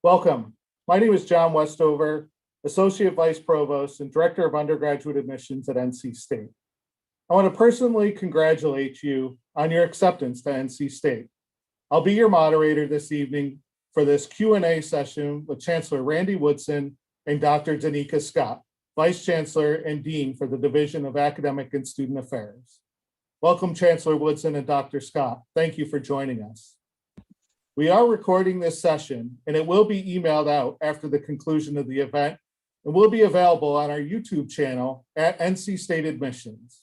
Welcome. My name is John Westover, Associate Vice Provost and Director of Undergraduate Admissions at NC State. I want to personally congratulate you on your acceptance to NC State. I'll be your moderator this evening for this Q&A session with Chancellor Randy Woodson and Dr. Danica Scott, Vice Chancellor and Dean for the Division of Academic and Student Affairs. Welcome, Chancellor Woodson and Dr. Scott. Thank you for joining us. We are recording this session and it will be emailed out after the conclusion of the event and will be available on our YouTube channel at NC State Admissions.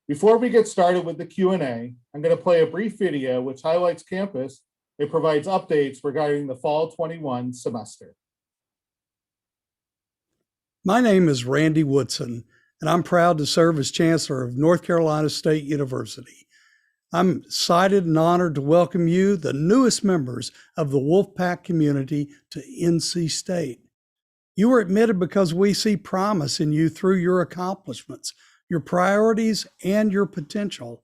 Before we get started with the Q&A, I'm going to play a brief video which highlights campus and provides updates regarding the fall 21 semester. My name is Randy Woodson, and I'm proud to serve as Chancellor of North Carolina State University. I'm excited and honored to welcome you, the newest members of the Wolfpack community, to NC State. You were admitted because we see promise in you through your accomplishments, your priorities, and your potential.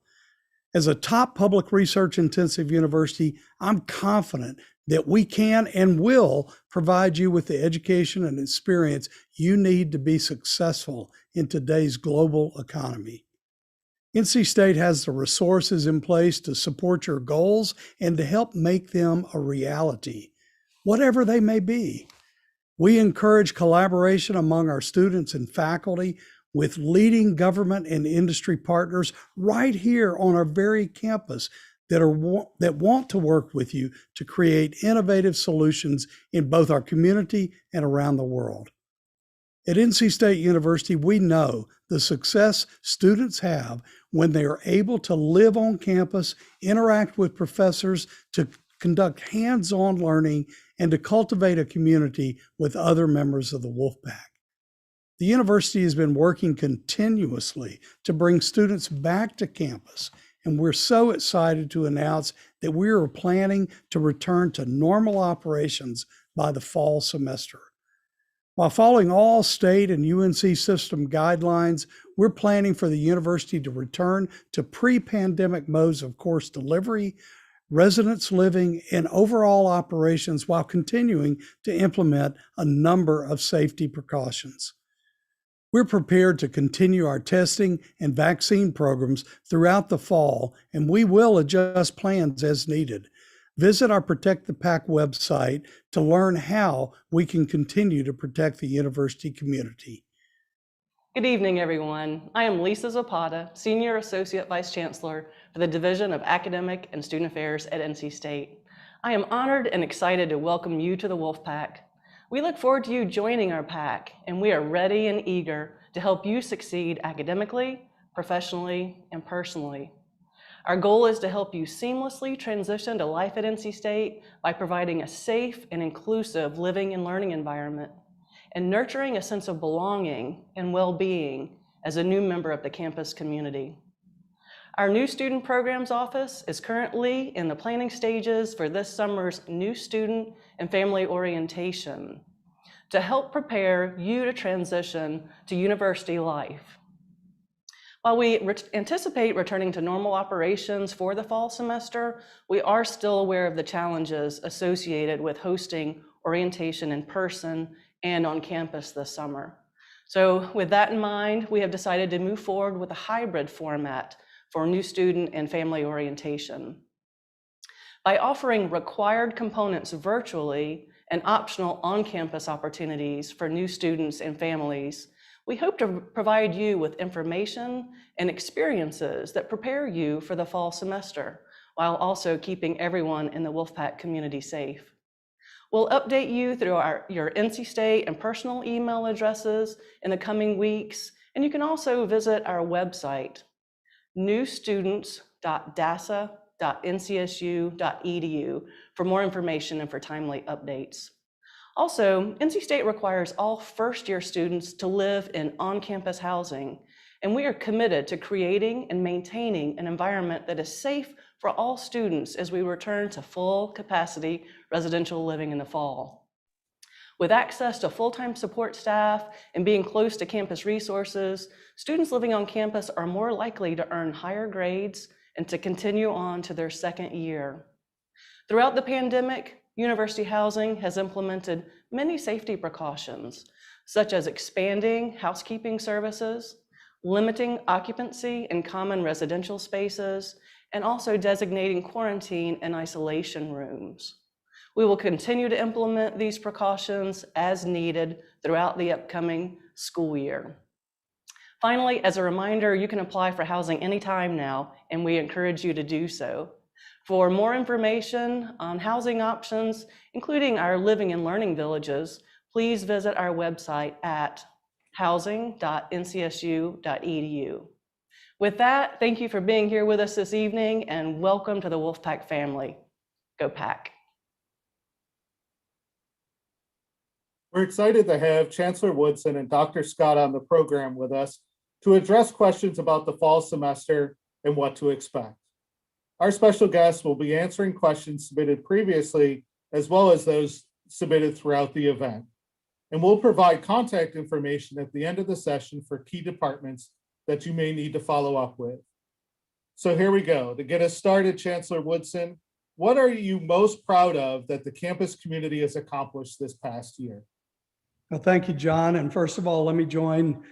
As a top public research intensive university, I'm confident that we can and will provide you with the education and experience you need to be successful in today's global economy. NC State has the resources in place to support your goals and to help make them a reality, whatever they may be. We encourage collaboration among our students and faculty with leading government and industry partners right here on our very campus that want to work with you to create innovative solutions in both our community and around the world. At NC State University, we know the success students have when they are able to live on campus, interact with professors, to conduct hands-on learning, and to cultivate a community with other members of the Wolfpack. The university has been working continuously to bring students back to campus, and we're so excited to announce that we are planning to return to normal operations by the fall semester. While following all state and UNC system guidelines, we're planning for the university to return to pre-pandemic modes of course delivery, residence living, and overall operations while continuing to implement a number of safety precautions. We're prepared to continue our testing and vaccine programs throughout the fall, and we will adjust plans as needed. Visit our Protect the Pack website to learn how we can continue to protect the university community. Good evening, everyone. I am Lisa Zapata, Senior Associate Vice Chancellor for the Division of Academic and Student Affairs at NC State. I am honored and excited to welcome you to the Wolfpack. We look forward to you joining our pack, and we are ready and eager to help you succeed academically, professionally, and personally. Our goal is to help you seamlessly transition to life at NC State by providing a safe and inclusive living and learning environment and nurturing a sense of belonging and well-being as a new member of the campus community. Our new student programs office is currently in the planning stages for this summer's new student and family orientation to help prepare you to transition to university life. While we anticipate returning to normal operations for the fall semester, we are still aware of the challenges associated with hosting orientation in person and on campus this summer. So with that in mind, we have decided to move forward with a hybrid format for new student and family orientation. By offering required components virtually and optional on-campus opportunities for new students and families, we hope to provide you with information and experiences that prepare you for the fall semester, while also keeping everyone in the Wolfpack community safe. We'll update you through your NC State and personal email addresses in the coming weeks, and you can also visit our website, newstudents.dasa.ncsu.edu, for more information and for timely updates. Also, NC State requires all first-year students to live in on-campus housing, and we are committed to creating and maintaining an environment that is safe for all students as we return to full capacity residential living in the fall. With access to full-time support staff and being close to campus resources, students living on campus are more likely to earn higher grades and to continue on to their second year. Throughout the pandemic, University Housing has implemented many safety precautions, such as expanding housekeeping services, limiting occupancy in common residential spaces, and also designating quarantine and isolation rooms. We will continue to implement these precautions as needed throughout the upcoming school year. Finally, as a reminder, you can apply for housing anytime now, and we encourage you to do so. For more information on housing options, including our living and learning villages, please visit our website at housing.ncsu.edu. With that, thank you for being here with us this evening, and welcome to the Wolfpack family. Go Pack. We're excited to have Chancellor Woodson and Dr. Scott on the program with us to address questions about the fall semester and what to expect. Our special guests will be answering questions submitted previously, as well as those submitted throughout the event. And we'll provide contact information at the end of the session for key departments that you may need to follow up with. So here we go. To get us started, Chancellor Woodson, what are you most proud of that the campus community has accomplished this past year? Well, thank you, John. And first of all, let me join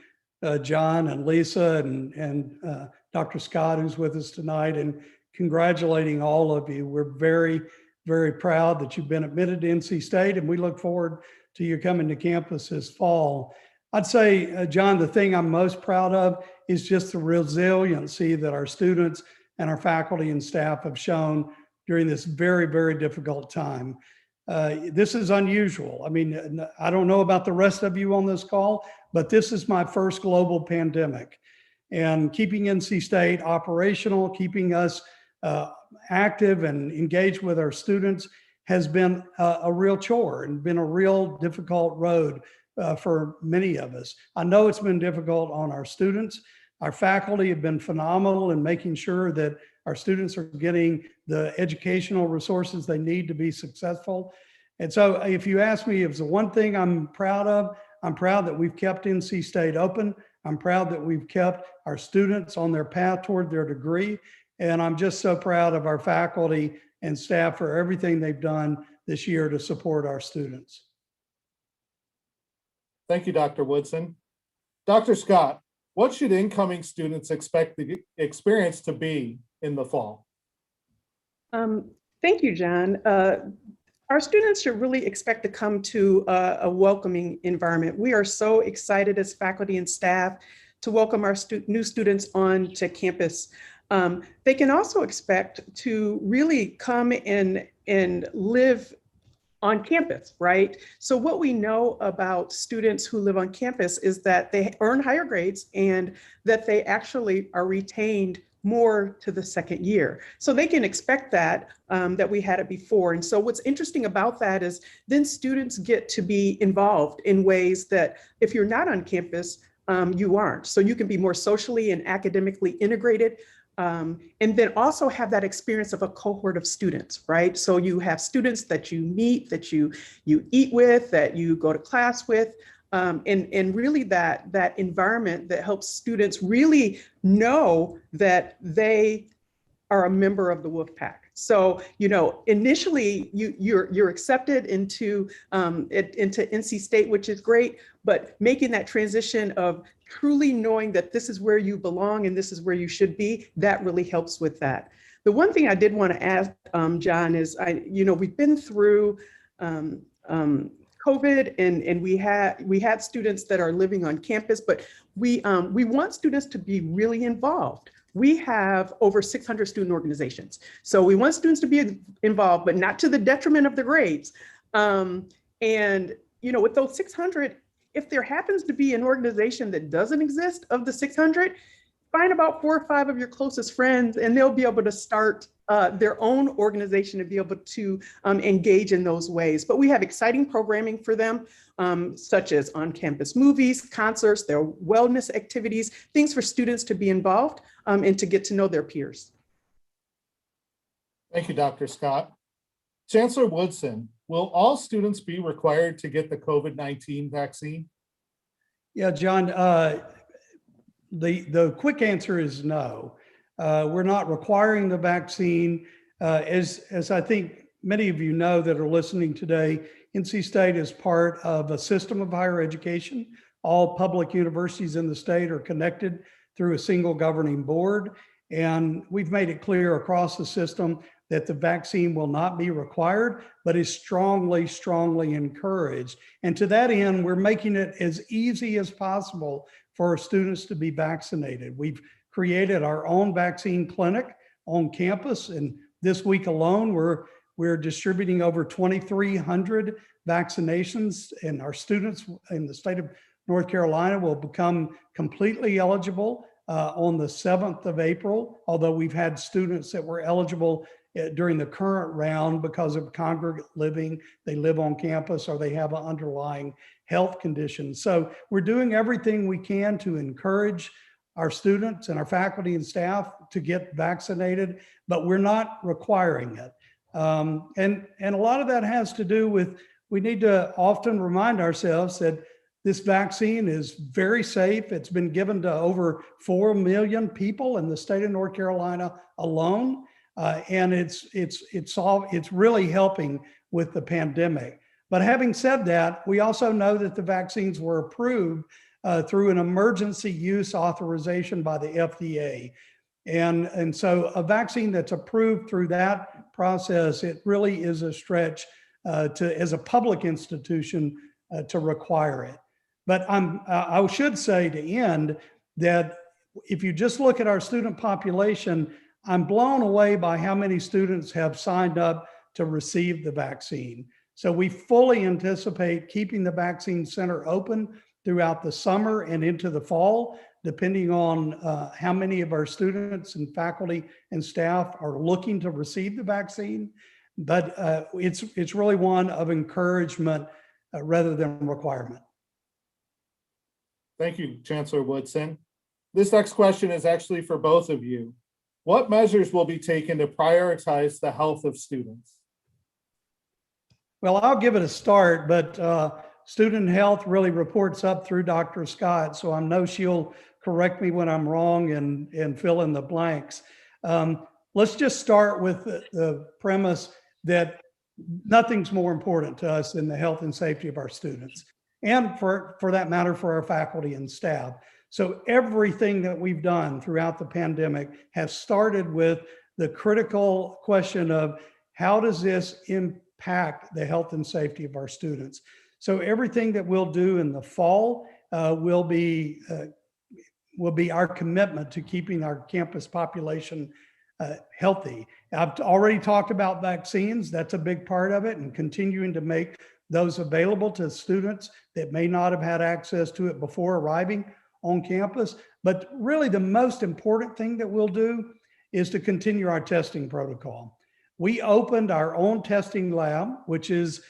John and Lisa and Dr. Scott, who's with us tonight, and congratulating all of you. We're very, very proud that you've been admitted to NC State, and we look forward to you coming to campus this fall. I'd say, John, the thing I'm most proud of is just the resiliency that our students and our faculty and staff have shown during this very, very difficult time. This is unusual. I mean, I don't know about the rest of you on this call, but this is my first global pandemic. And keeping NC State operational, keeping us active and engaged with our students has been a real chore and been a real difficult road for many of us. I know it's been difficult on our students. Our faculty have been phenomenal in making sure that our students are getting the educational resources they need to be successful. And so if you ask me if it's the one thing I'm proud of, I'm proud that we've kept NC State open. I'm proud that we've kept our students on their path toward their degree. And I'm just so proud of our faculty and staff for everything they've done this year to support our students. Thank you, Dr. Woodson. Dr. Scott, what should incoming students expect the experience to be in the fall? Thank you, John. Our students should really expect to come to a welcoming environment. We are so excited as faculty and staff to welcome our new students on to campus. They can also expect to really come and live on campus, right? So what we know about students who live on campus is that they earn higher grades and that they actually are retained more to the second year. So they can expect that, that we had it before. And so what's interesting about that is then students get to be involved in ways that if you're not on campus, you aren't. So you can be more socially and academically integrated. And then also have that experience of a cohort of students, right? So you have students that you meet, that you eat with, that you go to class with, and really that environment that helps students really know that they are a member of the Wolfpack. So, you know, initially you're accepted into NC State, which is great, but making that transition of truly knowing that this is where you belong and this is where you should be, that really helps with that. The one thing I did want to ask, John, is we've been through COVID and we had students that are living on campus, but we want students to be really involved. We have over 600 student organizations. So we want students to be involved, but not to the detriment of the grades. And, you know, with those 600, if there happens to be an organization that doesn't exist of the 600, find about 4 or 5 of your closest friends and they'll be able to start their own organization and be able to engage in those ways. But we have exciting programming for them, such as on-campus movies, concerts, their wellness activities, things for students to be involved and to get to know their peers. Thank you, Dr. Scott. Chancellor Woodson, will all students be required to get the COVID-19 vaccine? Yeah, John, the quick answer is no. We're not requiring the vaccine. As I think many of you know that are listening today, NC State is part of a system of higher education. All public universities in the state are connected through a single governing board. And we've made it clear across the system that the vaccine will not be required, but is strongly, strongly encouraged. And to that end, we're making it as easy as possible for our students to be vaccinated. We've created our own vaccine clinic on campus. And this week alone, we're distributing over 2,300 vaccinations, and our students in the state of North Carolina will become completely eligible on the 7th of April, although we've had students that were eligible during the current round because of congregate living, they live on campus, or they have an underlying health condition. So we're doing everything we can to encourage our students and our faculty and staff to get vaccinated, but we're not requiring it. And a lot of that has to do with, we need to often remind ourselves that this vaccine is very safe. It's been given to over 4 million people in the state of North Carolina alone. And it's really helping with the pandemic. But having said that, we also know that the vaccines were approved through an emergency use authorization by the FDA. And so a vaccine that's approved through that process, it really is a stretch as a public institution to require it. But I should say to end that if you just look at our student population, I'm blown away by how many students have signed up to receive the vaccine. So we fully anticipate keeping the vaccine center open throughout the summer and into the fall, depending on how many of our students and faculty and staff are looking to receive the vaccine. But it's really one of encouragement rather than requirement. Thank you, Chancellor Woodson. This next question is actually for both of you. What measures will be taken to prioritize the health of students? Well, I'll give it a start, but student health really reports up through Dr. Scott, so I know she'll correct me when I'm wrong and fill in the blanks. Let's just start with the premise that nothing's more important to us than the health and safety of our students, and for that matter, for our faculty and staff. So everything that we've done throughout the pandemic has started with the critical question of how does this impact the health and safety of our students? So everything that we'll do in the fall will be our commitment to keeping our campus population healthy. I've already talked about vaccines. That's a big part of it, and continuing to make those available to students that may not have had access to it before arriving on campus. But really the most important thing that we'll do is to continue our testing protocol. We opened our own testing lab, which is,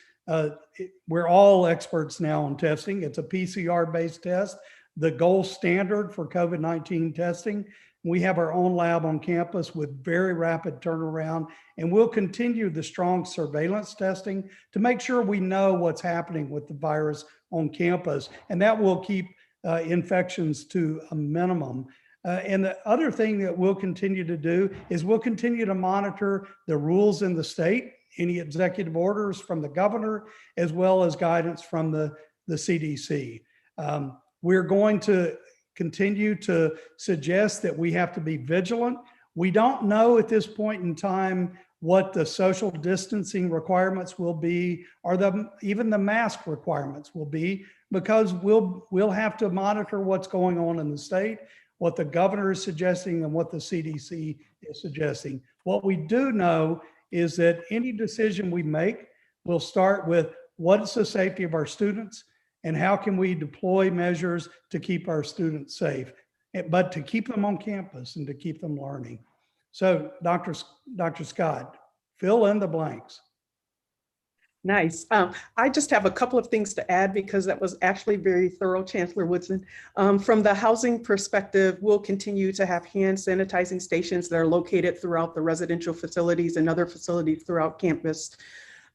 we're all experts now on testing. It's a PCR-based test, the gold standard for COVID-19 testing. We have our own lab on campus with very rapid turnaround, and we'll continue the strong surveillance testing to make sure we know what's happening with the virus on campus, and that will keep infections to a minimum. And the other thing that we'll continue to do is we'll continue to monitor the rules in the state, any executive orders from the governor, as well as guidance from the CDC. We're going to continue to suggest that we have to be vigilant. We don't know at this point in time what the social distancing requirements will be, or even the mask requirements will be, because we'll have to monitor what's going on in the state, what the governor is suggesting, and what the CDC is suggesting. What we do know is that any decision we make will start with what is the safety of our students and how can we deploy measures to keep our students safe, but to keep them on campus and to keep them learning. So Dr. Scott, fill in the blanks. Nice. I just have a couple of things to add because that was actually very thorough, Chancellor Woodson. From the housing perspective, we'll continue to have hand sanitizing stations that are located throughout the residential facilities and other facilities throughout campus.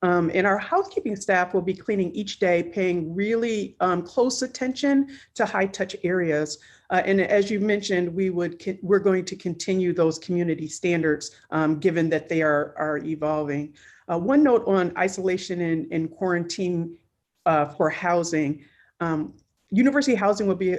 And our housekeeping staff will be cleaning each day, paying really close attention to high touch areas. And as you mentioned, we're going to continue those community standards given that they are evolving. One note on isolation and quarantine for housing. University Housing will be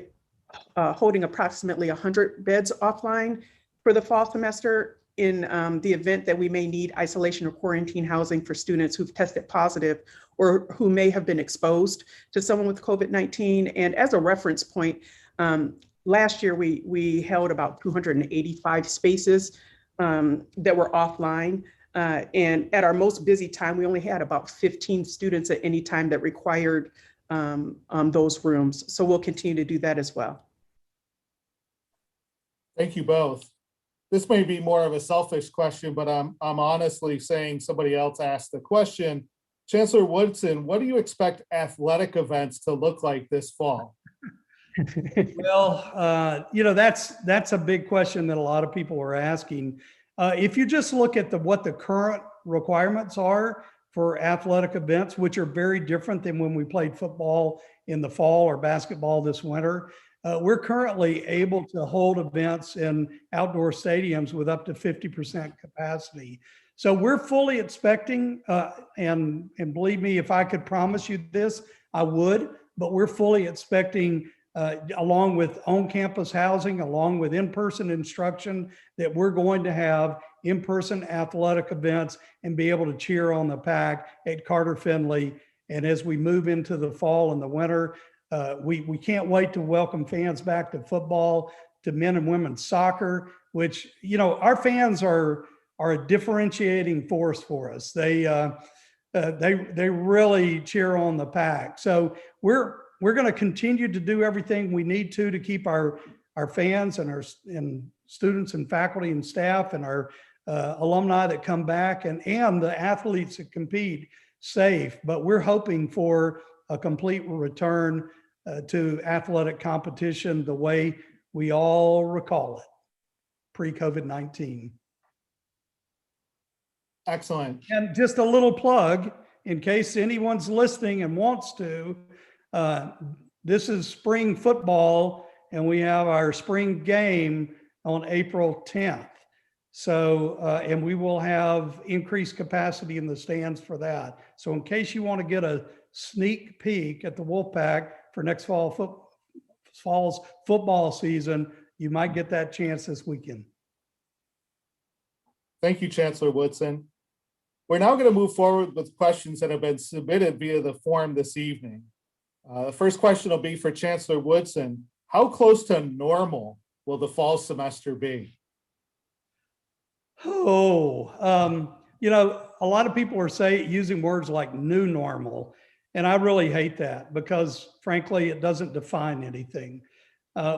holding approximately 100 beds offline for the fall semester in the event that we may need isolation or quarantine housing for students who've tested positive or who may have been exposed to someone with COVID-19. And as a reference point, last year we held about 285 spaces that were offline. And at our most busy time, we only had about 15 students at any time that required those rooms. So we'll continue to do that as well. Thank you both. This may be more of a selfish question, but I'm honestly saying somebody else asked the question. Chancellor Woodson, what do you expect athletic events to look like this fall? Well, that's a big question that a lot of people are asking. If you just look at what the current requirements are for athletic events, which are very different than when we played football in the fall or basketball this winter, we're currently able to hold events in outdoor stadiums with up to 50% capacity. So we're fully expecting, and believe me, if I could promise you this, I would, but we're fully expecting, along with on-campus housing, along with in-person instruction, that we're going to have in-person athletic events and be able to cheer on the Pack at Carter Finley. And as we move into the fall and the winter, we can't wait to welcome fans back to football, to men and women's soccer, which, our fans are a differentiating force for us. They really cheer on the Pack. So we're going to continue to do everything we need to keep our fans and our students and faculty and staff and our alumni that come back and the athletes that compete safe. But we're hoping for a complete return to athletic competition the way we all recall it pre-COVID-19. Excellent. And just a little plug in case anyone's listening and wants to, this is spring football and we have our spring game on April 10th. So, and we will have increased capacity in the stands for that. So in case you want to get a sneak peek at the Wolfpack for next fall's football season, you might get that chance this weekend. Thank you, Chancellor Woodson. We're now going to move forward with questions that have been submitted via the form this evening. The first question will be for Chancellor Woodson. How close to normal will the fall semester be? A lot of people are using words like new normal, and I really hate that because frankly, it doesn't define anything.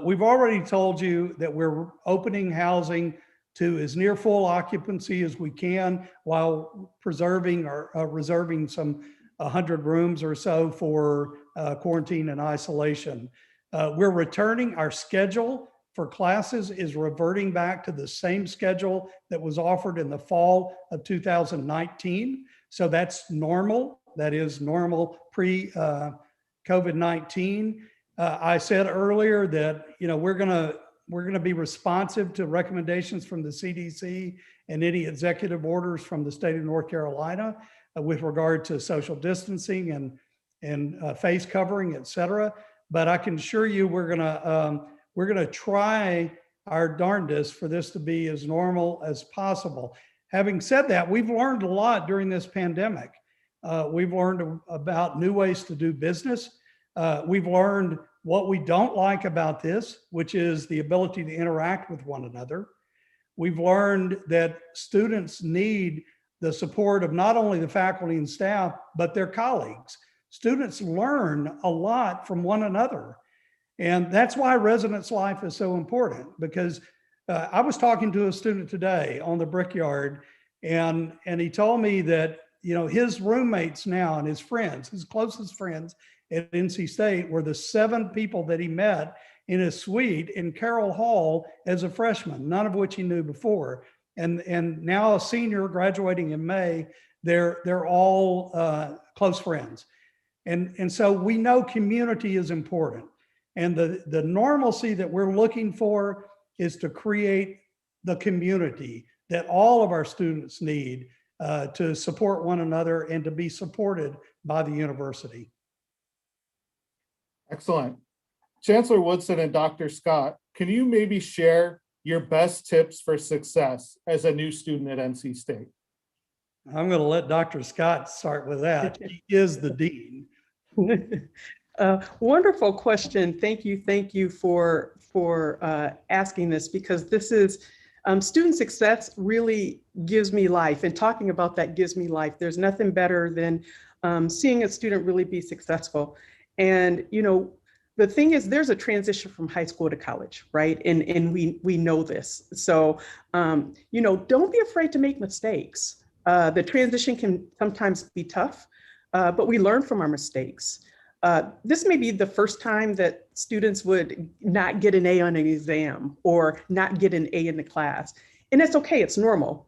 We've already told you that we're opening housing to as near full occupancy as we can while preserving or reserving some 100 rooms or so for quarantine and isolation. We're returning. Our schedule for classes is reverting back to the same schedule that was offered in the fall of 2019. So that's normal. That is normal pre-COVID-19. I said earlier that we're going to be responsive to recommendations from the CDC and any executive orders from the state of North Carolina with regard to social distancing and face covering, et cetera. But I can assure you we're going to try our darndest for this to be as normal as possible. Having said that, we've learned a lot during this pandemic. We've learned about new ways to do business. We've learned what we don't like about this, which is the ability to interact with one another. We've learned that students need the support of not only the faculty and staff, but their colleagues. Students learn a lot from one another. And that's why residence life is so important, because I was talking to a student today on the Brickyard, and he told me that his roommates now and his friends, his closest friends at NC State, were the 7 people that he met in a suite in Carroll Hall as a freshman, none of which he knew before. And now a senior graduating in May, they're all close friends. And so we know community is important. And the normalcy that we're looking for is to create the community that all of our students need to support one another and to be supported by the university. Excellent. Chancellor Woodson and Dr. Scott, can you maybe share your best tips for success as a new student at NC State? I'm going to let Dr. Scott start with that. He is the dean. Wonderful question. Thank you for asking this, because this is student success really gives me life, and talking about that gives me life. There's nothing better than seeing a student really be successful. And the thing is, there's a transition from high school to college, right? And we know this. So don't be afraid to make mistakes. The transition can sometimes be tough, but we learn from our mistakes. This may be the first time that students would not get an A on an exam or not get an A in the class. And that's okay, it's normal.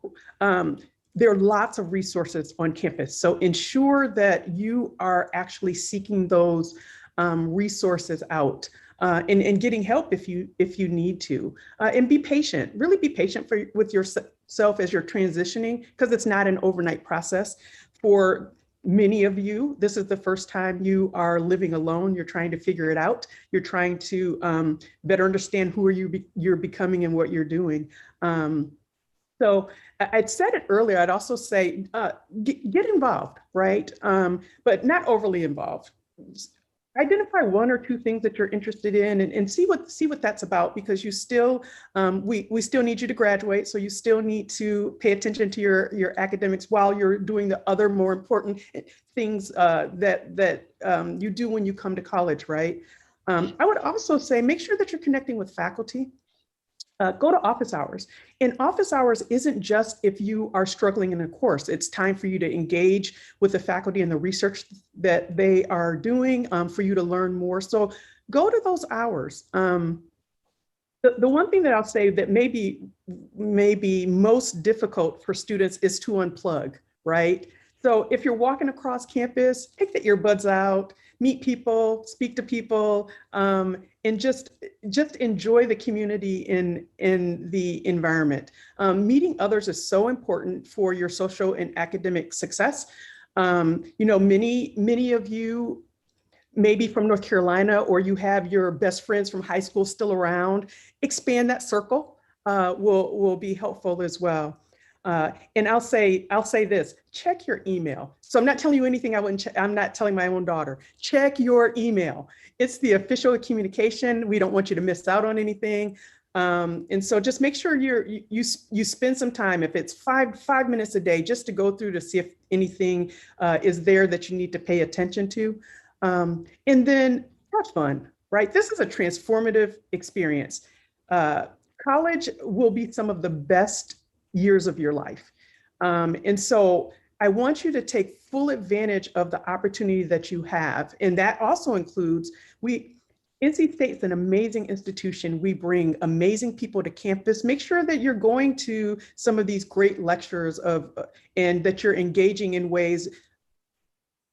There are lots of resources on campus. So ensure that you are actually seeking those resources out and getting help if you need to. And be patient, really be patient with yourself as you're transitioning, because it's not an overnight process. For many of you, this is the first time you are living alone. You're trying to figure it out. You're trying to better understand who you're becoming and what you're doing. So I'd said it earlier, I'd also say, get involved, right? But not overly involved. Identify one or two things that you're interested in and see what that's about, because you still, we still need you to graduate. So you still need to pay attention to your academics while you're doing the other more important things that you do when you come to college, right? I would also say, make sure that you're connecting with faculty. Go to office hours. And office hours isn't just if you are struggling in a course. It's time for you to engage with the faculty and the research that they are doing, for you to learn more. So go to those hours. The one thing that I'll say that may be most difficult for students is to unplug, right? So if you're walking across campus, take the earbuds out, meet people, speak to people, and just enjoy the community in the environment. Meeting others is so important for your social and academic success. Many of you may be from North Carolina, or you have your best friends from high school still around. Expand that circle will be helpful as well. And I'll say this, check your email. So I'm not telling you anything I'm not telling my own daughter. Check your email. It's the official communication. We don't want you to miss out on anything. And so just make sure you spend some time, if it's five minutes a day, just to go through to see if anything is there that you need to pay attention to. And then have fun, right? This is a transformative experience. College will be some of the best years of your life. And so I want you to take full advantage of the opportunity that you have. And that also includes, NC State's an amazing institution. We bring amazing people to campus. Make sure that you're going to some of these great lectures and that you're engaging in ways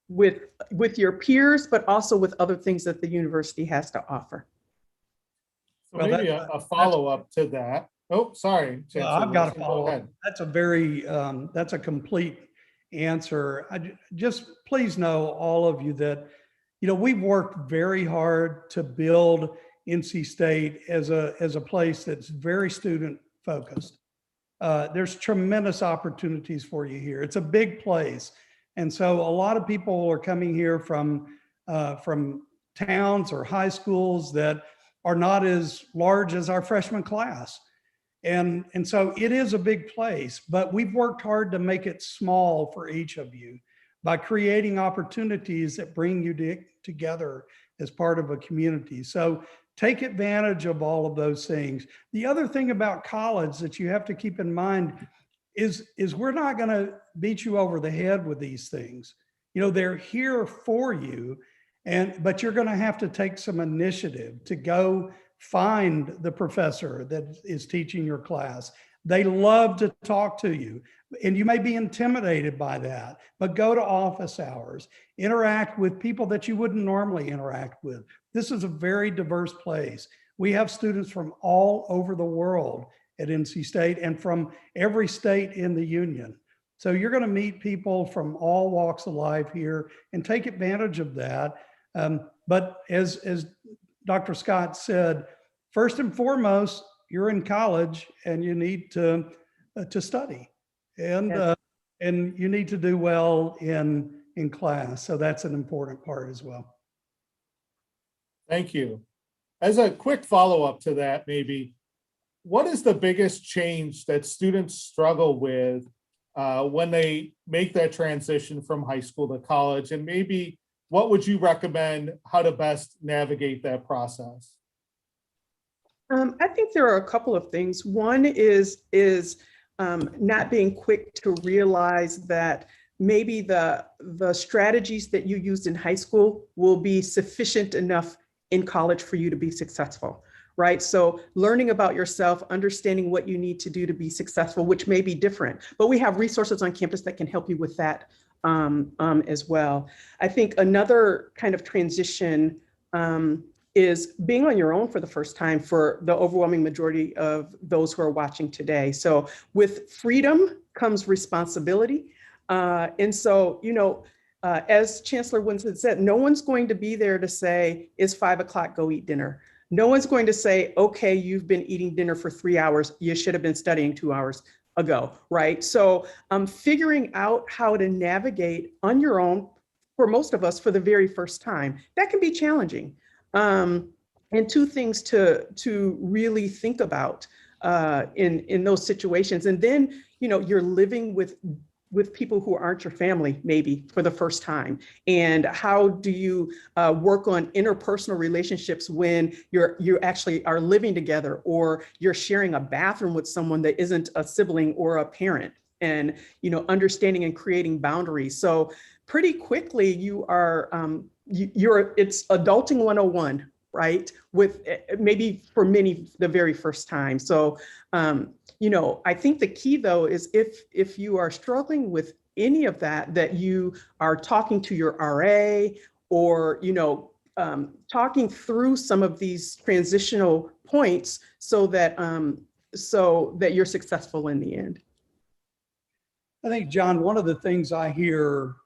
with your peers, but also with other things that the university has to offer. So maybe a follow-up to that. Oh, sorry. Well, I've got to follow up. That's a complete answer. Just please know, all of you, that, we've worked very hard to build NC State as a place that's very student focused. There's tremendous opportunities for you here. It's a big place. And so a lot of people are coming here from towns or high schools that are not as large as our freshman class. And so it is a big place, but we've worked hard to make it small for each of you by creating opportunities that bring you together as part of a community. So take advantage of all of those things. The other thing about college that you have to keep in mind is we're not going to beat you over the head with these things. They're here for you, but you're going to have to take some initiative to go find the professor that is teaching your class. They love to talk to you, and you may be intimidated by that, but go to office hours, interact with people that you wouldn't normally interact with. This is a very diverse place. We have students from all over the world at NC State and from every state in the union. So you're going to meet people from all walks of life here and take advantage of that. But as Dr. Scott said, first and foremost, you're in college and you need to study, and Yes. and you need to do well in class. So that's an important part as well. Thank you. As a quick follow-up to that, maybe, what is the biggest change that students struggle with when they make that transition from high school to college? And maybe what would you recommend how to best navigate that process? I think there are a couple of things. One is not being quick to realize that maybe the strategies that you used in high school will be sufficient enough in college for you to be successful, right? So learning about yourself, understanding what you need to do to be successful, which may be different, but we have resources on campus that can help you with that as well. I think another kind of transition is being on your own for the first time for the overwhelming majority of those who are watching today. So with freedom comes responsibility. And so, you know, as Chancellor Winston said, no one's going to be there to say, it's 5 o'clock, go eat dinner. No one's going to say, okay, you've been eating dinner for 3 hours. You should have been studying 2 hours ago, right? So figuring out how to navigate on your own, for most of us, for the very first time, that can be challenging. And two things to really think about in those situations. And then, you know, you're living with people who aren't your family, maybe for the first time. And how do you work on interpersonal relationships when you actually are living together, or you're sharing a bathroom with someone that isn't a sibling or a parent, and, you know, understanding and creating boundaries. So pretty quickly you are, it's adulting 101, right? With maybe for many, the very first time. So, you know, I think the key though is if you are struggling with any of that, that you are talking to your RA, or, you know, talking through some of these transitional points so that you're successful in the end. I think, John, one of the things I hear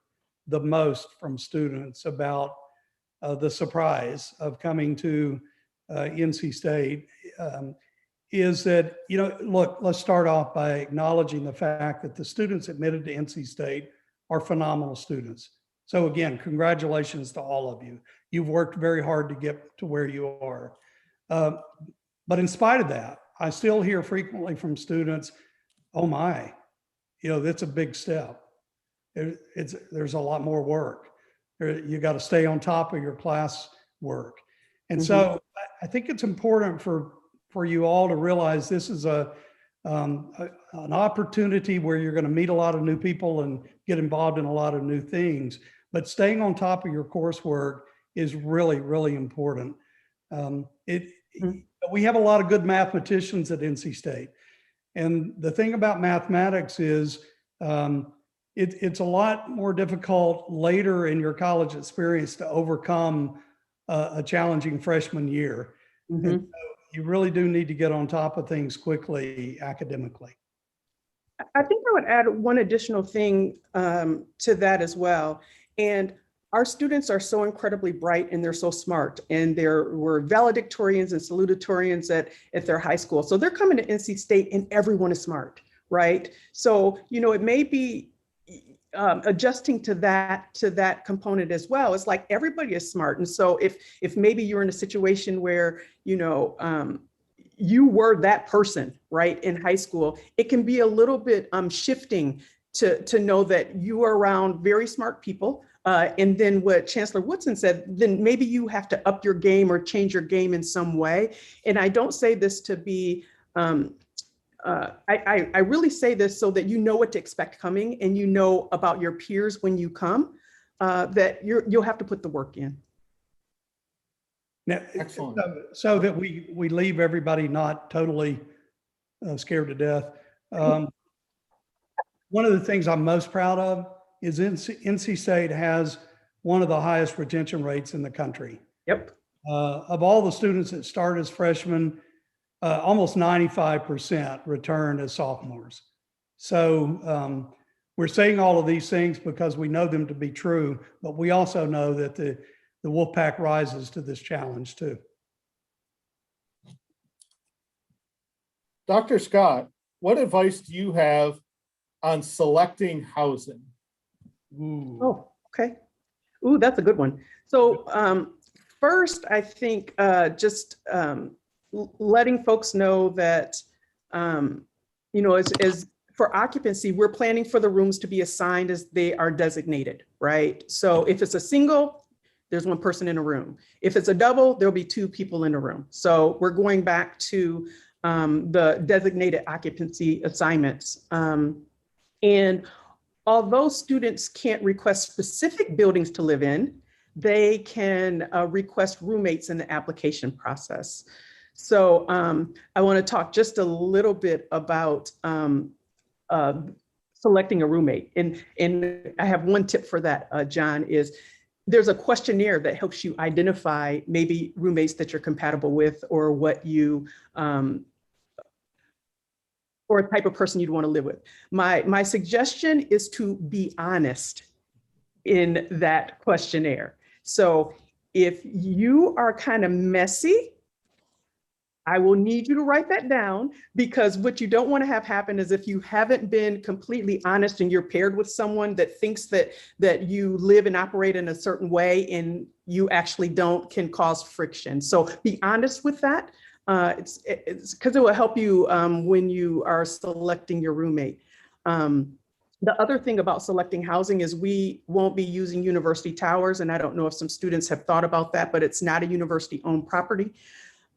the most from students about the surprise of coming to NC State is that, you know, look, let's start off by acknowledging the fact that the students admitted to NC State are phenomenal students. So again, congratulations to all of you. You've worked very hard to get to where you are. But in spite of that, I still hear frequently from students, oh my, you know, that's a big step. There's a lot more work. You got to stay on top of your class work. And so I think it's important for you all to realize this is an opportunity where you're going to meet a lot of new people and get involved in a lot of new things, but staying on top of your coursework is really, really important. We have a lot of good mathematicians at NC State. And the thing about mathematics is it's a lot more difficult later in your college experience to overcome a challenging freshman year. And so you really do need to get on top of things quickly academically. I think I would add one additional thing to that as well. And our students are so incredibly bright and they're so smart, and we're valedictorians and salutatorians at their high school. So they're coming to NC State and everyone is smart, right? So, you know, it may be adjusting to that component as well. It's like everybody is smart. And so if maybe you're in a situation where, you know, you were that person, right, in high school, it can be a little bit shifting to know that you are around very smart people. And then what Chancellor Woodson said, then maybe you have to up your game or change your game in some way. And I don't say this to be, I really say this so that you know what to expect coming, and you know about your peers when you come, that you'll have to put the work in. Now, Excellent. so that we leave everybody not totally scared to death. One of the things I'm most proud of is NC State has one of the highest retention rates in the country. Yep. Of all the students that start as freshmen, almost 95% return as sophomores. So We're saying all of these things because we know them to be true, but we also know that the Wolfpack rises to this challenge too. Dr. Scott, what advice do you have on selecting housing? Oh, okay. Ooh, that's a good one. So first, I think just letting folks know that, as for occupancy, we're planning for the rooms to be assigned as they are designated, right? So if it's a single, there's one person in a room. If it's a double, there'll be two people in a room. So we're going back to the designated occupancy assignments. And although students can't request specific buildings to live in, they can request roommates in the application process. So I want to talk just a little bit about selecting a roommate. And I have one tip for that, John, is there's a questionnaire that helps you identify maybe roommates that you're compatible with, or what you, or a type of person you'd want to live with. My suggestion is to be honest in that questionnaire. So if you are kind of messy, I will need you to write that down, because what you don't want to have happen is if you haven't been completely honest and you're paired with someone that thinks that you live and operate in a certain way and you actually don't, can cause friction. So be honest with that. It's because it will help you when you are selecting your roommate. The other thing about selecting housing is we won't be using university towers. And I don't know if some students have thought about that, but it's not a university owned property.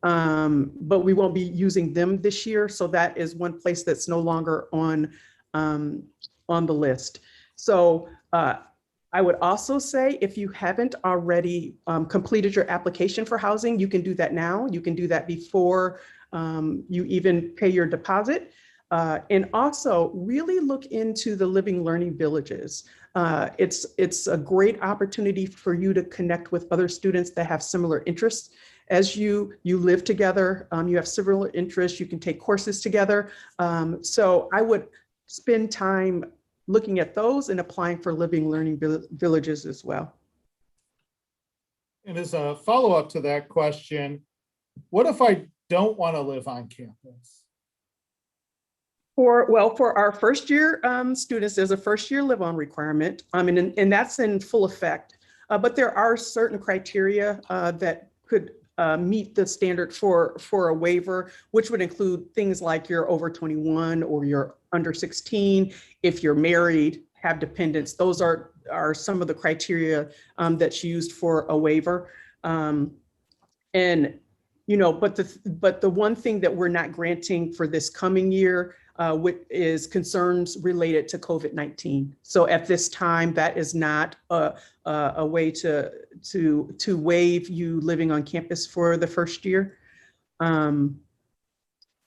But we won't be using them this year. So that is one place that's no longer on the list. So I would also say, if you haven't already completed your application for housing, you can do that now. You can do that before you even pay your deposit. And also really look into the Living Learning Villages. It's a great opportunity for you to connect with other students that have similar interests. As you live together, you have similar interests, you can take courses together. So I would spend time looking at those and applying for Living Learning Villages as well. And as a follow-up to that question, what if I don't want to live on campus? For our first year students, there's a first year live on requirement. And that's in full effect. But there are certain criteria that could meet the standard for a waiver, which would include things like you're over 21 or you're under 16. If you're married, have dependents, those are some of the criteria that's used for a waiver. And but the one thing that we're not granting for this coming year is concerns related to COVID-19. So at this time, that is not a way to waive you living on campus for the first year.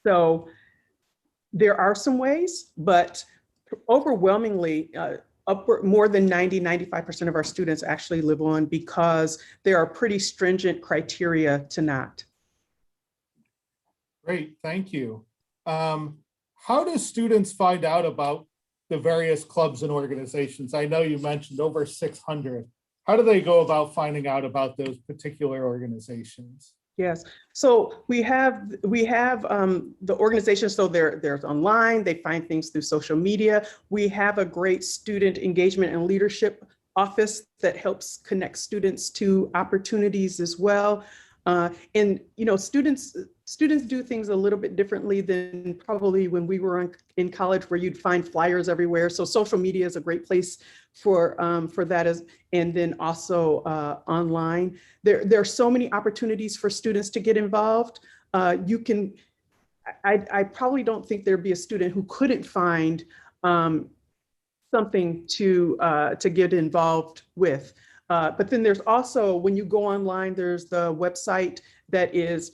So there are some ways, but overwhelmingly, more than 95% of our students actually live on, because there are pretty stringent criteria to not. Great, thank you. How do students find out about the various clubs and organizations? I know you mentioned over 600. How do they go about finding out about those particular organizations? Yes, so we have the organizations, so there's online, they find things through social media. We have a great student engagement and leadership office that helps connect students to opportunities as well. And students do things a little bit differently than probably when we were in college, where you'd find flyers everywhere. So social media is a great place for that, and then also online. There are so many opportunities for students to get involved. I probably don't think there'd be a student who couldn't find something to get involved with. But then there's also, when you go online, there's the website that is,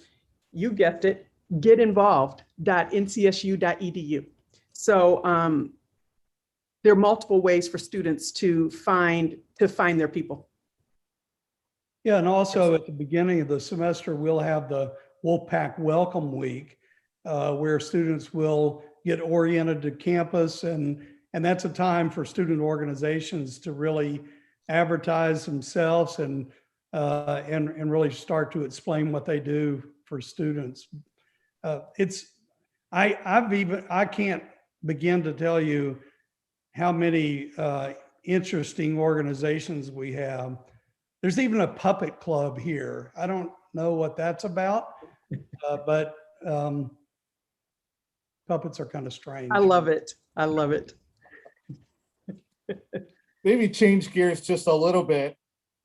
you guessed it, getinvolved.ncsu.edu. So there are multiple ways for students to find their people. Yeah, and also at the beginning of the semester, we'll have the Wolfpack Welcome Week, where students will get oriented to campus and And that's a time for student organizations to really advertise themselves and really start to explain what they do for students. I can't begin to tell you how many interesting organizations we have. There's even a puppet club here. I don't know what that's about, but puppets are kind of strange. I love it. I love it. Maybe change gears just a little bit.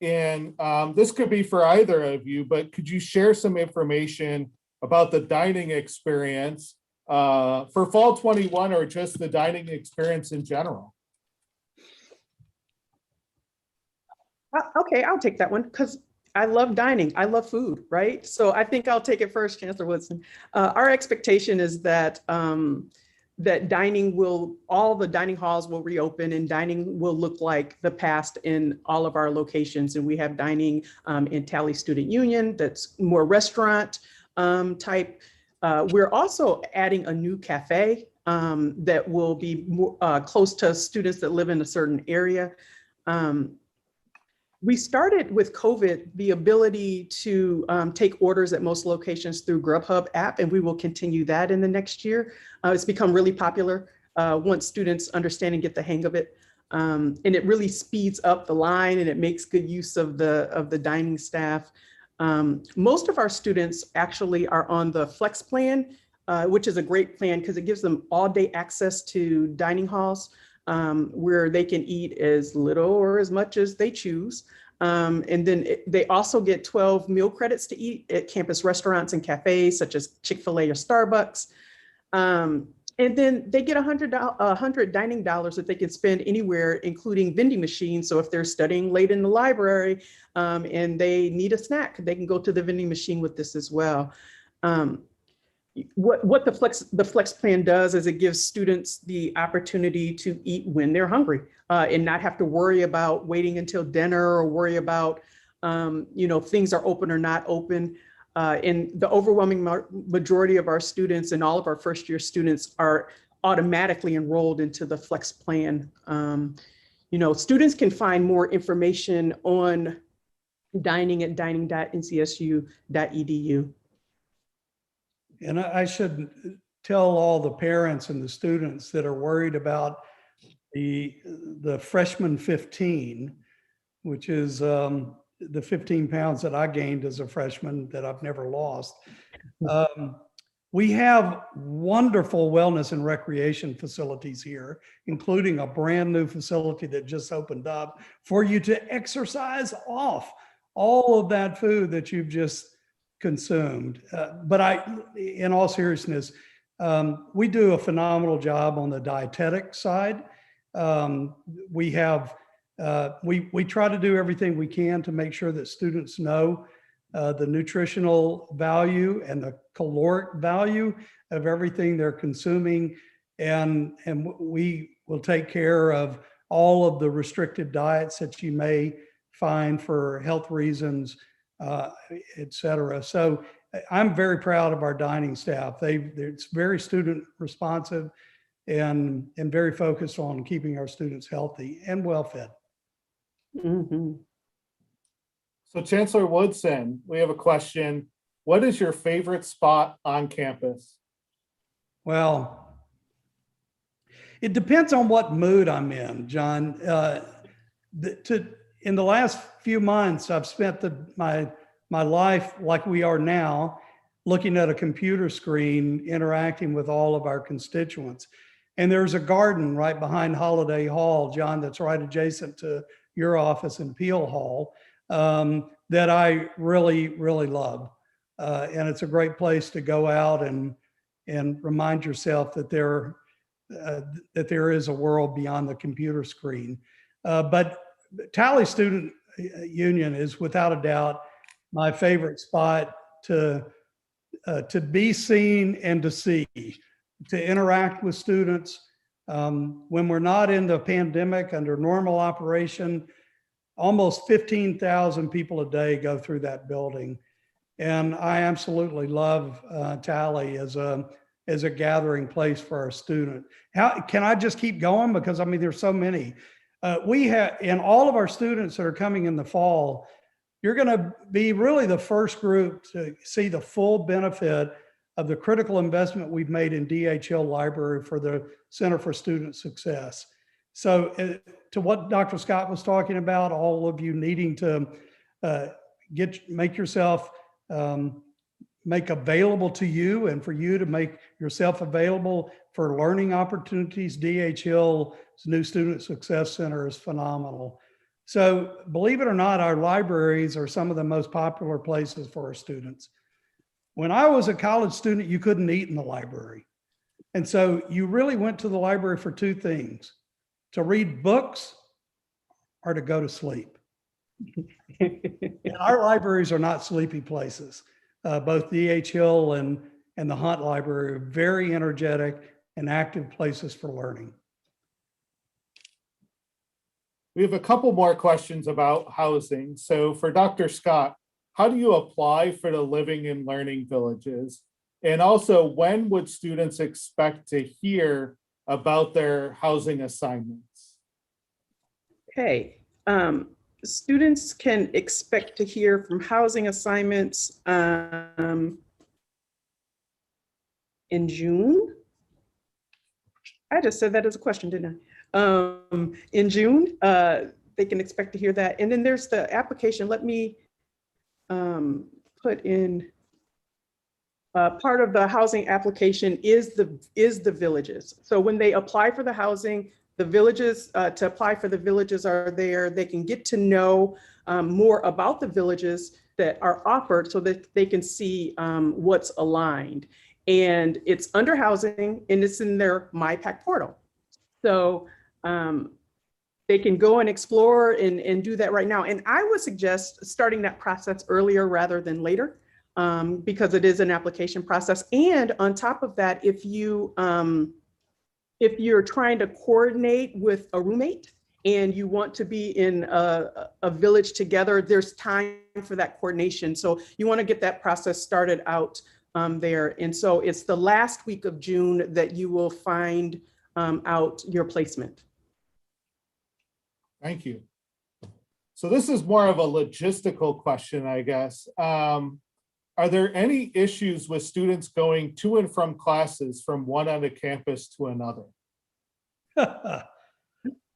And this could be for either of you, but could you share some information about the dining experience for fall 21 or just the dining experience in general? Okay, I'll take that one because I love dining. I love food, right? So I think I'll take it first, Chancellor Woodson. Our expectation is that that all the dining halls will reopen and dining will look like the past in all of our locations. And we have dining in Tally Student Union that's more restaurant type. We're also adding a new cafe that will be more, close to students that live in a certain area. We started with COVID, the ability to take orders at most locations through Grubhub app, and we will continue that in the next year. It's become really popular once students understand and get the hang of it. And it really speeds up the line and it makes good use of the dining staff. Most of our students actually are on the Flex plan, which is a great plan because it gives them all day access to dining halls. Where they can eat as little or as much as they choose. And then they also get 12 meal credits to eat at campus restaurants and cafes such as Chick-fil-A or Starbucks. And then they get $100 dining dollars that they can spend anywhere, including vending machines. So if they're studying late in the library and they need a snack, they can go to the vending machine with this as well. What the Flex plan does is it gives students the opportunity to eat when they're hungry and not have to worry about waiting until dinner or worry about, things are open or not open. And the overwhelming majority of our students and all of our first year students are automatically enrolled into the Flex plan. Students can find more information on dining at dining.ncsu.edu. And I should tell all the parents and the students that are worried about the freshman 15, which is the 15 pounds that I gained as a freshman that I've never lost. We have wonderful wellness and recreation facilities here, including a brand new facility that just opened up for you to exercise off all of that food that you've just consumed. But in all seriousness, we do a phenomenal job on the dietetic side. We try to do everything we can to make sure that students know the nutritional value and the caloric value of everything they're consuming. And we will take care of all of the restricted diets that you may find for health reasons, et cetera. So I'm very proud of our dining staff. It's very student responsive and very focused on keeping our students healthy and well fed. Mm-hmm. So Chancellor Woodson, we have a question. What is your favorite spot on campus? Well, it depends on what mood I'm in, John. In the last few months, I've spent my life like we are now, looking at a computer screen, interacting with all of our constituents. And there's a garden right behind Holiday Hall, John, that's right adjacent to your office in Peel Hall, that I really, really love. And it's a great place to go out and remind yourself that there is a world beyond the computer screen. But Tally Student Union is without a doubt my favorite spot to be seen and to see, to interact with students. When we're not in the pandemic, under normal operation, almost 15,000 people a day go through that building. And I absolutely love Tally as a as a gathering place for our student. How can I just keep going? Because I mean, there's so many. We have, and all of our students that are coming in the fall, you're going to be really the first group to see the full benefit of the critical investment we've made in DHL Library for the Center for Student Success. So to what Dr. Scott was talking about, all of you needing to make yourself make available to you, and for you to make yourself available for learning opportunities, DHL's new Student Success Center is phenomenal. So believe it or not, our libraries are some of the most popular places for our students. When I was a college student, you couldn't eat in the library. And so you really went to the library for two things: to read books or to go to sleep. And our libraries are not sleepy places. Both DHL and the Hunt Library are very energetic and active places for learning. We have a couple more questions about housing. So for Dr. Scott, how do you apply for the Living and Learning Villages? And also, when would students expect to hear about their housing assignments? Okay, students can expect to hear from housing assignments in June. I just said that as a question, didn't I? In June, they can expect to hear that. And then there's the application. Let me put in part of the housing application is the villages. So when they apply for the housing, the villages, to apply for the villages are there. They can get to know more about the villages that are offered so that they can see what's aligned. And it's under housing and it's in their MyPac portal. So they can go and explore and do that right now. And I would suggest starting that process earlier rather than later, because it is an application process. And on top of that, if you're trying to coordinate with a roommate and you want to be in a village together, there's time for that coordination. So you want to get that process started out there. And so it's the last week of June that you will find out your placement. Thank you. So this is more of a logistical question, I guess. Are there any issues with students going to and from classes from one end of campus to another?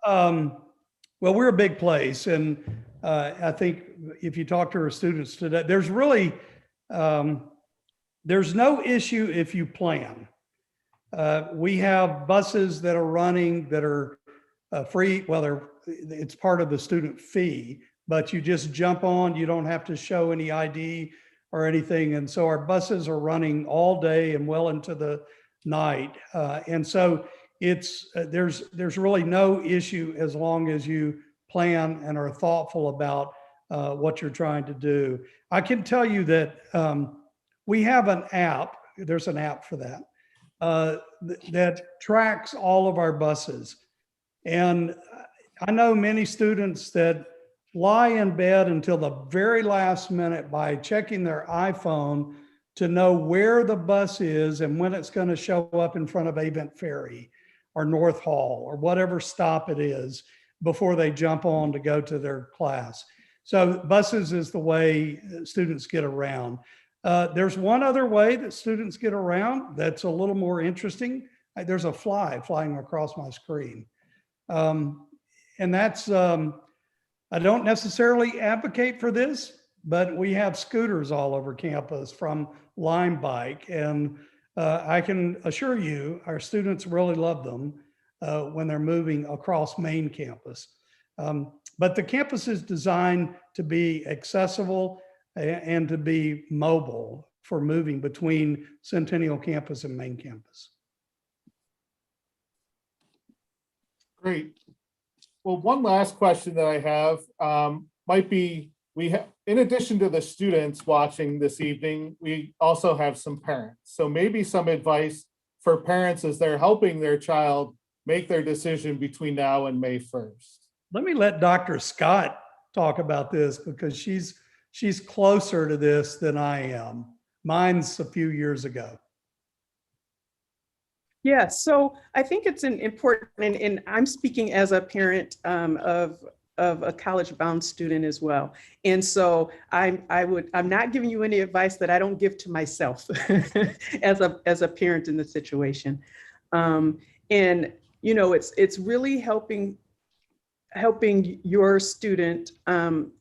Well, we're a big place, and I think if you talk to our students today, there's really, there's no issue if you plan. We have buses that are running that are free. Well, it's part of the student fee, but you just jump on, you don't have to show any ID or anything. And so our buses are running all day and well into the night. And so it's, there's really no issue as long as you plan and are thoughtful about what you're trying to do. I can tell you that we have an app, there's an app for that, that tracks all of our buses. And I know many students that lie in bed until the very last minute by checking their iPhone to know where the bus is and when it's going to show up in front of Avent Ferry or North Hall or whatever stop it is before they jump on to go to their class. So buses is the way students get around. There's one other way that students get around that's a little more interesting. There's a fly flying across my screen. And that's, I don't necessarily advocate for this, but we have scooters all over campus from Lime Bike. And I can assure you, our students really love them when they're moving across main campus. But the campus is designed to be accessible and to be mobile for moving between Centennial Campus and main campus. Great. Well, one last question that I have might be, in addition to the students watching this evening, we also have some parents. So maybe some advice for parents as they're helping their child make their decision between now and May 1st. Let me let Dr. Scott talk about this because she's closer to this than I am. Mine's a few years ago. Yeah, so I think it's an important, and I'm speaking as a parent of a college-bound student as well. And so I'm not giving you any advice that I don't give to myself as a parent in the situation. And you know, it's really helping your student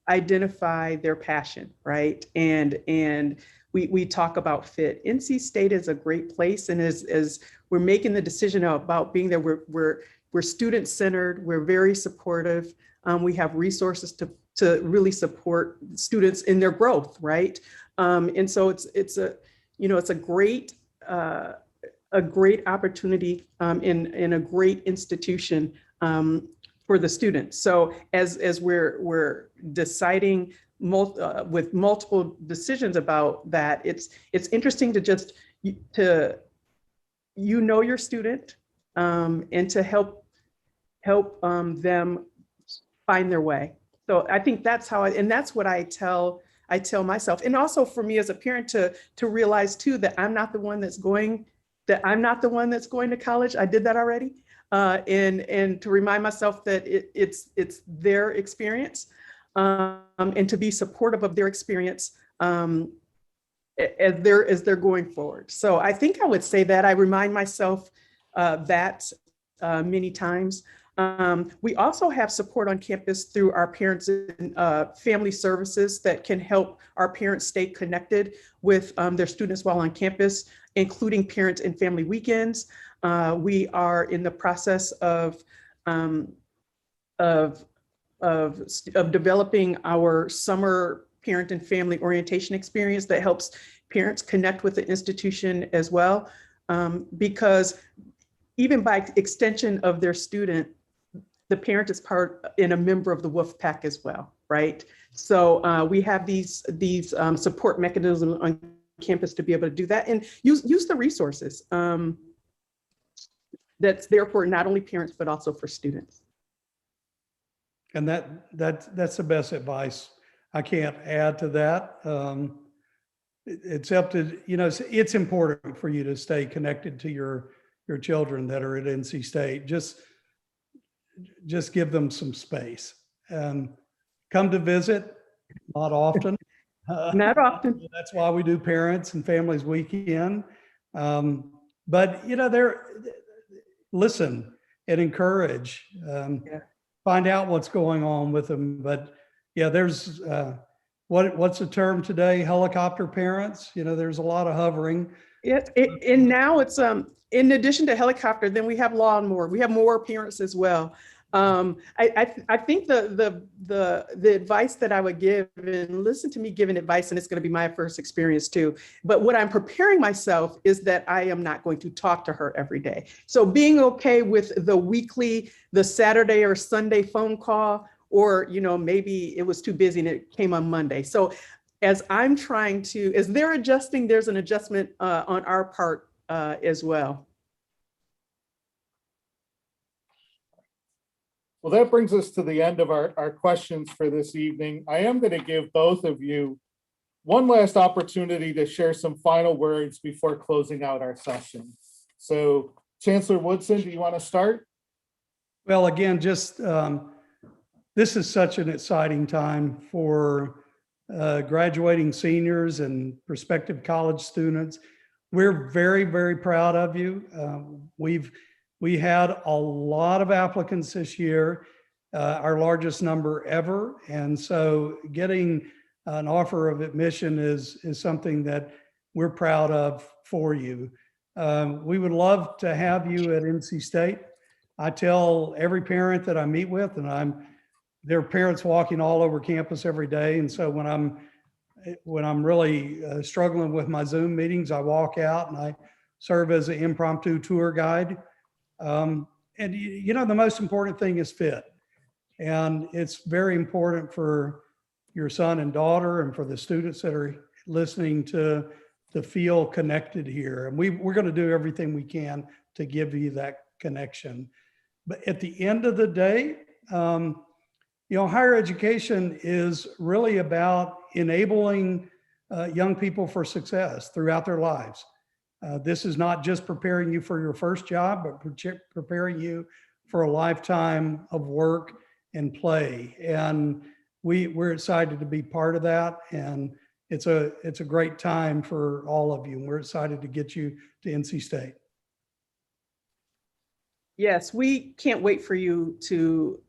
identify their passion, right? And we talk about fit. NC State is a great place, and as we're making the decision about being there, we're student centered. We're very supportive. We have resources to really support students in their growth, right? And so it's a you know it's a great opportunity in a great institution for the students. So as we're deciding with multiple decisions about that, it's interesting to just to your student and to help them find their way. So I think that's how and that's what I tell myself, and also for me as a parent to realize too that I'm not the one that's going to college. I did that already. And to remind myself that it's their experience, and to be supportive of their experience as they're going forward. So I think I would say that I remind myself that many times. We also have support on campus through our parents and family services that can help our parents stay connected with their students while on campus, including parent and family weekends. We are in the process of developing our summer parent and family orientation experience that helps parents connect with the institution as well, because even by extension of their student, the parent is part and a member of the WOOF pack as well, right? So we have these support mechanisms on campus to be able to do that and use the resources that's there for not only parents, but also for students. And that's the best advice. I can't add to that. It's up to, it's important for you to stay connected to your children that are at NC State. Just give them some space. Come to visit, not often. Not often. That's why we do Parents and Families Weekend. But listen and encourage. Find out what's going on with them. But yeah, there's what's the term today? Helicopter parents. There's a lot of hovering. And now it's in addition to helicopter, then we have lawnmower. We have more parents as well. I think the advice that I would give, and listen to me giving advice, and it's going to be my first experience too. But what I'm preparing myself is that I am not going to talk to her every day. So being okay with the Saturday or Sunday phone call, or maybe it was too busy and it came on Monday. So as they're adjusting, there's an adjustment on our part as well. Well, that brings us to the end of our questions for this evening. I am going to give both of you one last opportunity to share some final words before closing out our session. So Chancellor Woodson, do you want to start? Well, again, just this is such an exciting time for graduating seniors and prospective college students. We're very, very proud of you. We had a lot of applicants this year, our largest number ever. And so getting an offer of admission is something that we're proud of for you. We would love to have you at NC State. I tell every parent that I meet with, and there are parents walking all over campus every day. And so when I'm really struggling with my Zoom meetings, I walk out and I serve as an impromptu tour guide. And the most important thing is fit. And it's very important for your son and daughter and for the students that are listening to feel connected here. And we're going to do everything we can to give you that connection. But at the end of the day, higher education is really about enabling young people for success throughout their lives. This is not just preparing you for your first job, but preparing you for a lifetime of work and play. And we're excited to be part of that. And it's a great time for all of you. And we're excited to get you to NC State. Yes, we can't wait for you to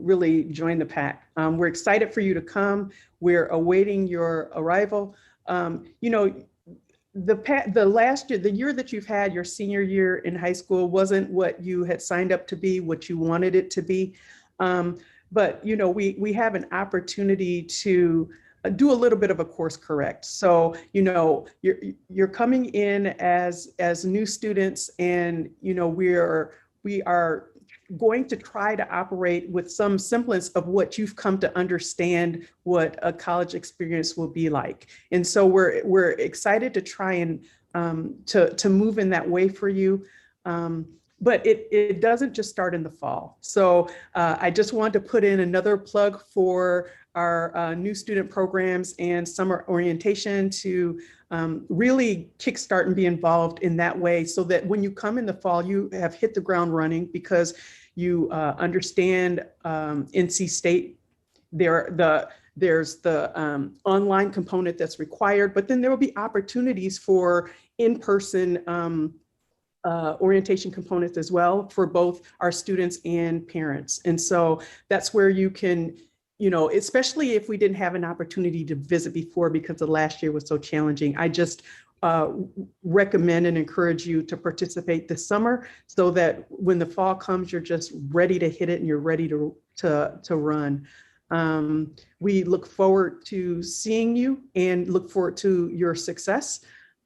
really join the pack. We're excited for you to come. We're awaiting your arrival. You know, the last year, the year that you've had, your senior year in high school, wasn't what you had signed up to be, what you wanted it to be. But you know, we have an opportunity to do a little bit of a course correct. So, you know, you're coming in as new students, and you know, we are going to try to operate with some semblance of what you've come to understand what a college experience will be like. And so we're excited to try and to move in that way for you. But it doesn't just start in the fall. So I just wanted to put in another plug for our new student programs and summer orientation to really kickstart and be involved in that way, so that when you come in the fall, you have hit the ground running because you understand NC State. There's the online component that's required, but then there will be opportunities for in-person orientation components as well for both our students and parents. And so that's where you can, you know, especially if we didn't have an opportunity to visit before because the last year was so challenging, I just recommend and encourage you to participate this summer so that when the fall comes, you're just ready to hit it and you're ready to run. We look forward to seeing you and look forward to your success.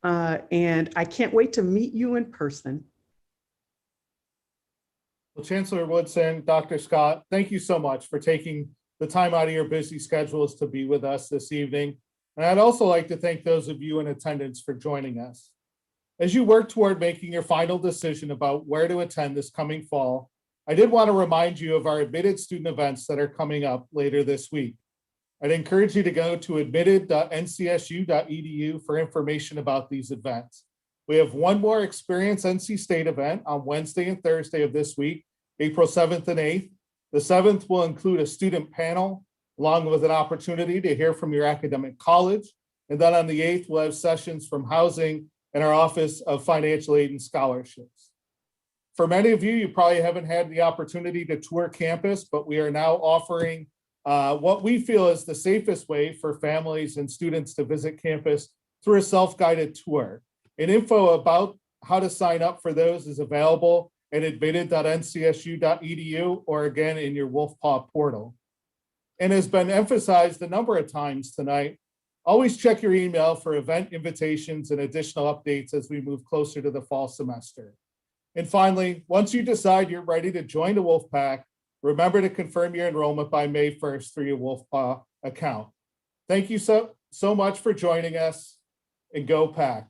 And I can't wait to meet you in person. Well, Chancellor Woodson, Dr. Scott, thank you so much for taking the time out of your busy schedules to be with us this evening. And I'd also like to thank those of you in attendance for joining us. As you work toward making your final decision about where to attend this coming fall, I did want to remind you of our admitted student events that are coming up later this week. I'd encourage you to go to admitted.ncsu.edu for information about these events. We have one more Experience NC State event on Wednesday and Thursday of this week, April 7th and 8th. The 7th will include a student panel, along with an opportunity to hear from your academic college. And then on the 8th, we'll have sessions from housing and our Office of Financial Aid and Scholarships. For many of you, you probably haven't had the opportunity to tour campus, but we are now offering what we feel is the safest way for families and students to visit campus through a self-guided tour. And info about how to sign up for those is available at admitted.ncsu.edu or again in your WolfPaw portal. And has been emphasized a number of times tonight, always check your email for event invitations and additional updates as we move closer to the fall semester. And finally, once you decide you're ready to join the Wolfpack, remember to confirm your enrollment by May 1st through your WolfPaw account. Thank you so much for joining us, and go Pack.